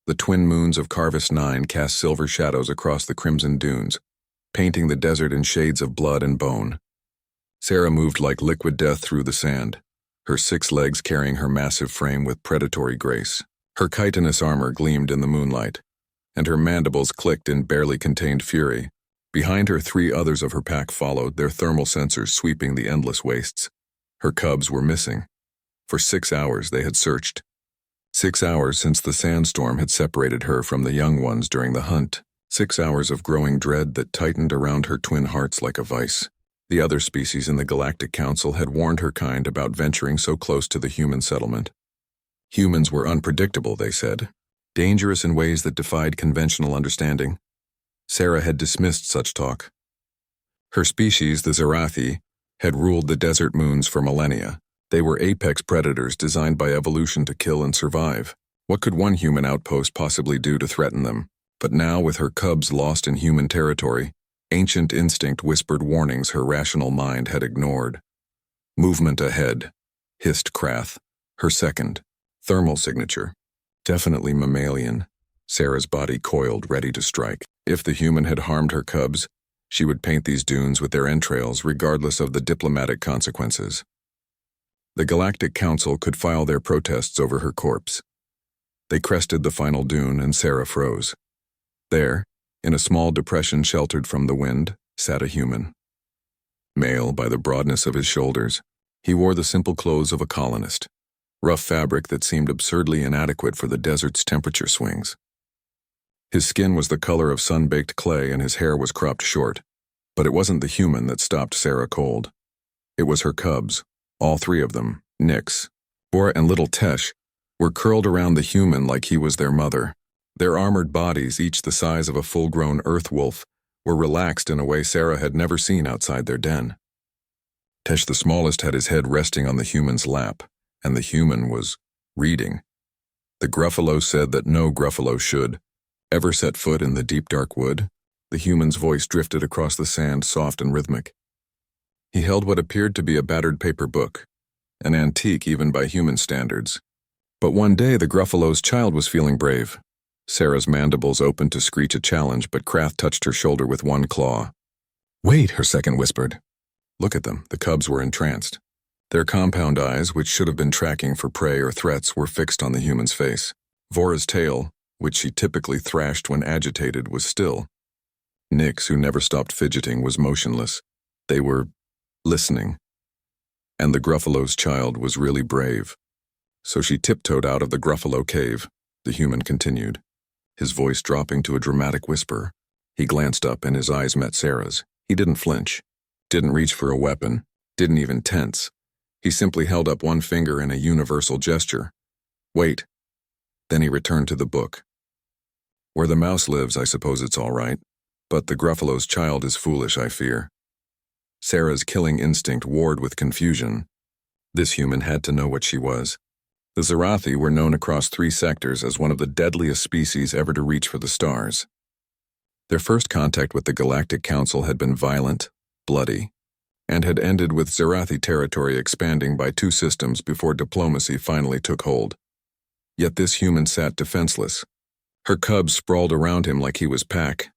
The twin moons of Carvis 9 cast silver shadows across the crimson dunes, painting the desert in shades of blood and bone. Sarah moved like liquid death through the sand, her 6 legs carrying her massive frame with predatory grace. Her chitinous armor gleamed in the moonlight, and her mandibles clicked in barely contained fury. Behind her, 3 others of her pack followed, their thermal sensors sweeping the endless wastes. Her cubs were missing. For 6 hours they had searched. 6 hours since the sandstorm had separated her from the young ones during the hunt. 6 hours of growing dread that tightened around her twin hearts like a vice. The other species in the Galactic Council had warned her kind about venturing so close to the human settlement. Humans were unpredictable, they said, dangerous in ways that defied conventional understanding. Sarah had dismissed such talk. Her species, the Zerathi, had ruled the desert moons for millennia. They were apex predators designed by evolution to kill and survive. What could one human outpost possibly do to threaten them? But now, with her cubs lost in human territory, ancient instinct whispered warnings her rational mind had ignored. Movement ahead, hissed Krath, her second, thermal signature. Definitely mammalian. Sarah's body coiled, ready to strike. If the human had harmed her cubs, she would paint these dunes with their entrails regardless of the diplomatic consequences. The Galactic Council could file their protests over her corpse. They crested the final dune and Sarah froze. There, in a small depression sheltered from the wind, sat a human. Male by the broadness of his shoulders, he wore the simple clothes of a colonist, rough fabric that seemed absurdly inadequate for the desert's temperature swings. His skin was the color of sun-baked clay and his hair was cropped short, but it wasn't the human that stopped Sarah cold. It was her cubs, all 3 of them, Nyx, Bora and little Tesh, were curled around the human like he was their mother. Their armored bodies, each the size of a full-grown earth wolf, were relaxed in a way Sarah had never seen outside their den. Tesh the smallest had his head resting on the human's lap, and the human was reading. The Gruffalo said that no Gruffalo should ever set foot in the deep dark wood. The human's voice drifted across the sand, soft and rhythmic. He held what appeared to be a battered paper book, an antique even by human standards. But one day the Gruffalo's child was feeling brave. Sarah's mandibles opened to screech a challenge, but Krath touched her shoulder with one claw. "Wait," her second whispered. Look at them, the cubs were entranced. Their compound eyes, which should have been tracking for prey or threats, were fixed on the human's face. Vora's tail, which she typically thrashed when agitated, was still. Nyx, who never stopped fidgeting, was motionless. They were listening. And the Gruffalo's child was really brave. So she tiptoed out of the Gruffalo cave, the human continued, his voice dropping to a dramatic whisper. He glanced up and his eyes met Sarah's. He didn't flinch, didn't reach for a weapon, didn't even tense. He simply held up one finger in a universal gesture. "Wait." Then he returned to the book. "Where the mouse lives, I suppose it's all right. But the Gruffalo's child is foolish, I fear." Sarah's killing instinct warred with confusion. This human had to know what she was. The Zerathi were known across 3 sectors as one of the deadliest species ever to reach for the stars. Their first contact with the Galactic Council had been violent, bloody, and had ended with Zerathi territory expanding by 2 systems before diplomacy finally took hold. Yet this human sat defenseless. Her cubs sprawled around him like he was pack.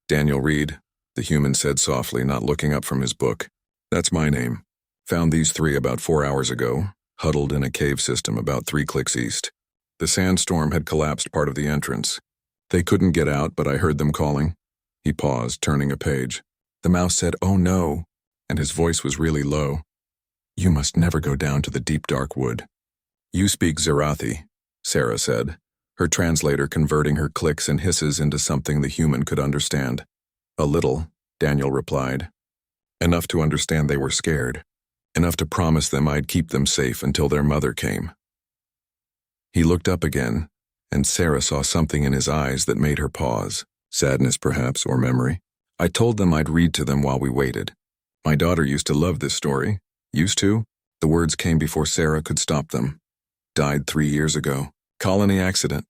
"Daniel Reed," the human said softly, not looking up from his book. "That's my name. Found these 3 about 4 hours ago, huddled in a cave system about 3 clicks east. The sandstorm had collapsed part of the entrance. They couldn't get out, but I heard them calling." He paused, turning a page. The mouse said, "Oh no," and his voice was really low. "You must never go down to the deep dark wood." "You speak Zerathi," Sarah said, her translator converting her clicks and hisses into something the human could understand. "A little," Daniel replied. "Enough to understand they were scared. Enough to promise them I'd keep them safe until their mother came." He looked up again, and Sarah saw something in his eyes that made her pause. Sadness, perhaps, or memory. "I told them I'd read to them while we waited. My daughter used to love this story." "Used to?" The words came before Sarah could stop them. "Died 3 years ago. Colony accident."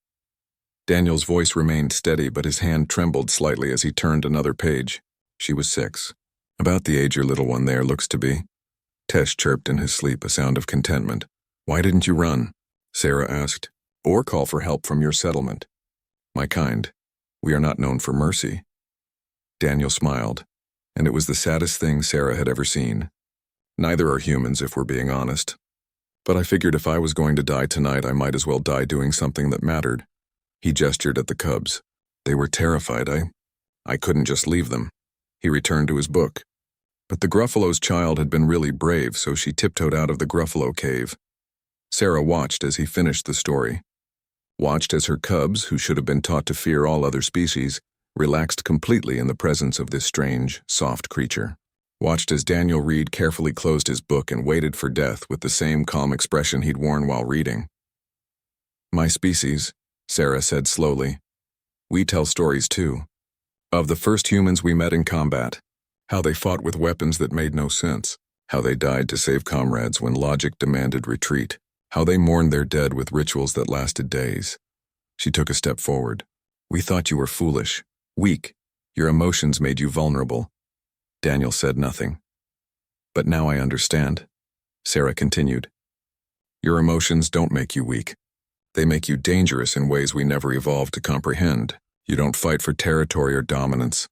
Daniel's voice remained steady, but his hand trembled slightly as he turned another page. "She was 6. About the age your little one there looks to be." Tesh chirped in his sleep, a sound of contentment. "Why didn't you run?" Sarah asked. "Or call for help from your settlement?" My kind. We are not known for mercy. Daniel smiled, and it was the saddest thing Sarah had ever seen. Neither are humans, if we're being honest. But I figured if I was going to die tonight, I might as well die doing something that mattered. He gestured at the cubs. They were terrified. I couldn't just leave them. He returned to his book. But the Gruffalo's child had been really brave, so she tiptoed out of the Gruffalo cave. Sarah watched as he finished the story. Watched as her cubs, who should have been taught to fear all other species, relaxed completely in the presence of this strange, soft creature. Watched as Daniel Reed carefully closed his book and waited for death with the same calm expression he'd worn while reading. My species, Sarah said slowly. We tell stories too. Of the first humans we met in combat. How they fought with weapons that made no sense. How they died to save comrades when logic demanded retreat. How they mourned their dead with rituals that lasted days. She took a step forward. We thought you were foolish, weak. Your emotions made you vulnerable. Daniel said nothing. But now I understand, Sarah continued. Your emotions don't make you weak. They make you dangerous in ways we never evolved to comprehend. You don't fight for territory or dominance.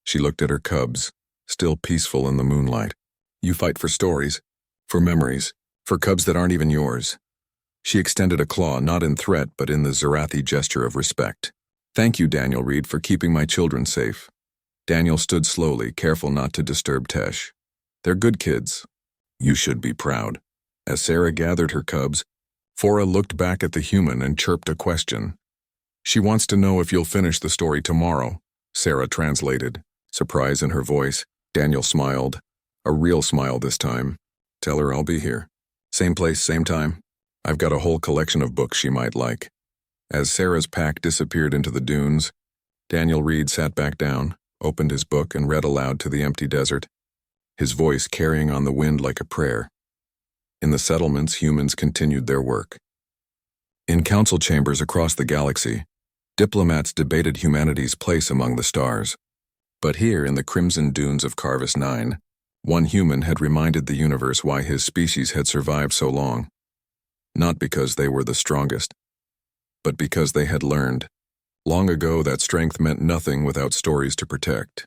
She looked at her cubs, still peaceful in the moonlight. You fight for stories, for memories, for cubs that aren't even yours. She extended a claw, not in threat, but in the Zarathi gesture of respect. Thank you, Daniel Reed, for keeping my children safe. Daniel stood slowly, careful not to disturb Tesh. They're good kids. You should be proud. As Sarah gathered her cubs, Fora looked back at the human and chirped a question. She wants to know if you'll finish the story tomorrow, Sarah translated. Surprise in her voice. Daniel smiled. A real smile this time. Tell her I'll be here. Same place, same time. I've got a whole collection of books she might like. As Sarah's pack disappeared into the dunes, Daniel Reed sat back down, opened his book, and read aloud to the empty desert, his voice carrying on the wind like a prayer. In the settlements, humans continued their work. In council chambers across the galaxy, diplomats debated humanity's place among the stars. But here in the crimson dunes of Carvis 9, one human had reminded the universe why his species had survived so long. Not because they were the strongest, but because they had learned. Long ago, that strength meant nothing without stories to protect.